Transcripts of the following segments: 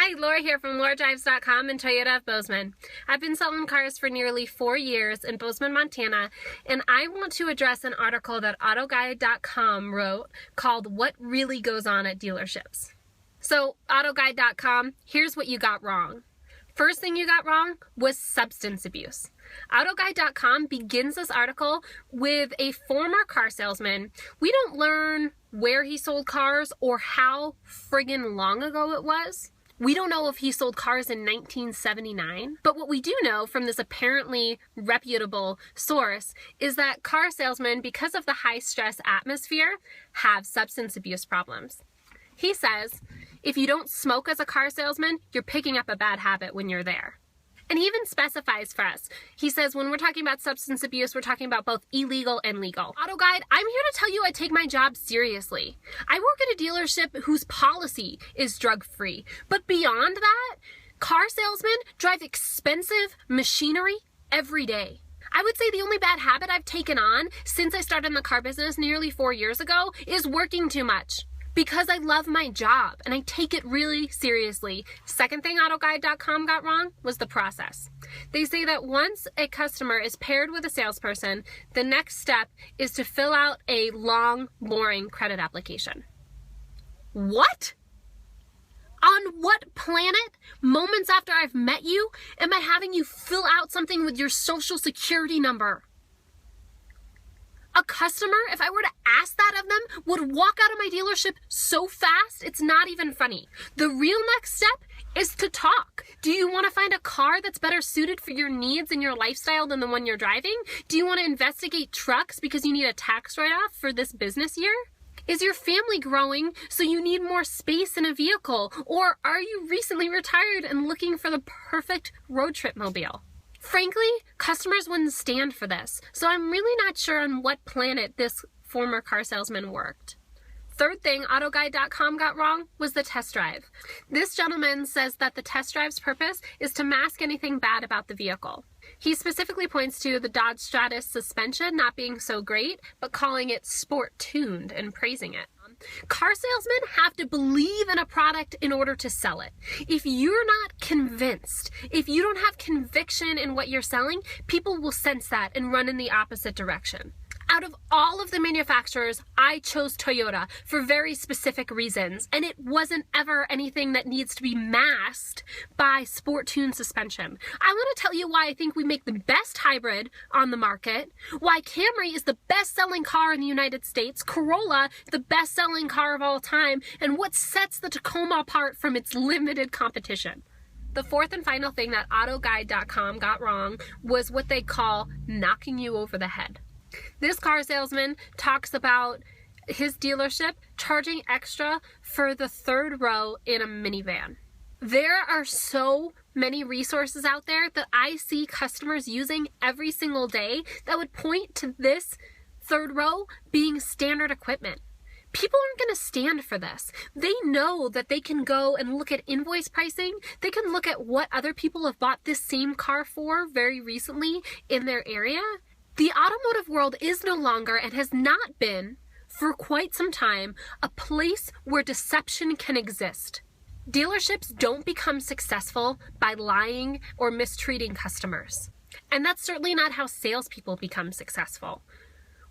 Hi, Laura here from LauraDrives.com and Toyota of Bozeman. I've been selling cars for nearly 4 years in Bozeman, Montana, and I want to address an article that AutoGuide.com wrote called What Really Goes On at Dealerships. So, AutoGuide.com, here's what you got wrong. First thing you got wrong was substance abuse. AutoGuide.com begins this article with a former car salesman. We don't learn where he sold cars or how friggin' long ago it was. We don't know if he sold cars in 1979, but what we do know from this apparently reputable source is that car salesmen, because of the high-stress atmosphere, have substance abuse problems. He says, if you don't smoke as a car salesman, you're picking up a bad habit when you're there. And he even specifies for us. He says, when we're talking about substance abuse, we're talking about both illegal and legal. AutoGuide, I'm here to tell you I take my job seriously. I work at a dealership whose policy is drug-free. But beyond that, car salesmen drive expensive machinery every day. I would say the only bad habit I've taken on since I started in the car business nearly 4 years ago is working too much. Because I love my job and I take it really seriously. Second thing AutoGuide.com got wrong was the process. They say that once a customer is paired with a salesperson, the next step is to fill out a long, boring credit application. What? On what planet, moments after I've met you, am I having you fill out something with your social security number? A customer, if I were to ask that of them, would walk out of my dealership so fast, it's not even funny. The real next step is to talk. Do you want to find a car that's better suited for your needs and your lifestyle than the one you're driving? Do you want to investigate trucks because you need a tax write-off for this business year? Is your family growing so you need more space in a vehicle? Or are you recently retired and looking for the perfect road trip mobile? Frankly, customers wouldn't stand for this, so I'm really not sure on what planet this former car salesman worked. Third thing AutoGuide.com got wrong was the test drive. This gentleman says that the test drive's purpose is to mask anything bad about the vehicle. He specifically points to the Dodge Stratus suspension not being so great, but calling it sport-tuned and praising it. Car salesmen have to believe in a product in order to sell it. If you're not convinced, if you don't have conviction in what you're selling, people will sense that and run in the opposite direction. Out of all of the manufacturers, I chose Toyota for very specific reasons, and it wasn't ever anything that needs to be masked by sport-tuned suspension. I want to tell you why I think we make the best hybrid on the market, why Camry is the best-selling car in the United States, Corolla the best-selling car of all time, and what sets the Tacoma apart from its limited competition. The fourth and final thing that AutoGuide.com got wrong was what they call knocking you over the head. This car salesman talks about his dealership charging extra for the third row in a minivan. There are so many resources out there that I see customers using every single day that would point to this third row being standard equipment. People aren't going to stand for this. They know that they can go and look at invoice pricing. They can look at what other people have bought this same car for very recently in their area. The automotive world is no longer, and has not been for quite some time, a place where deception can exist. Dealerships don't become successful by lying or mistreating customers. And that's certainly not how salespeople become successful.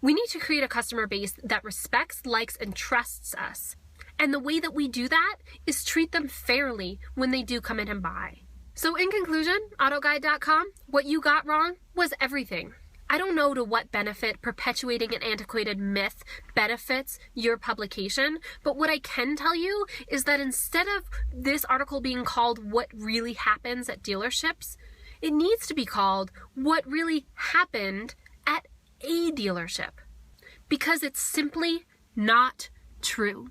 We need to create a customer base that respects, likes, and trusts us. And the way that we do that is treat them fairly when they do come in and buy. So in conclusion, AutoGuide.com, what you got wrong was everything. I don't know to what benefit perpetuating an antiquated myth benefits your publication, but what I can tell you is that instead of this article being called What Really Happens at Dealerships, it needs to be called What Really Happened at a Dealership, because it's simply not true.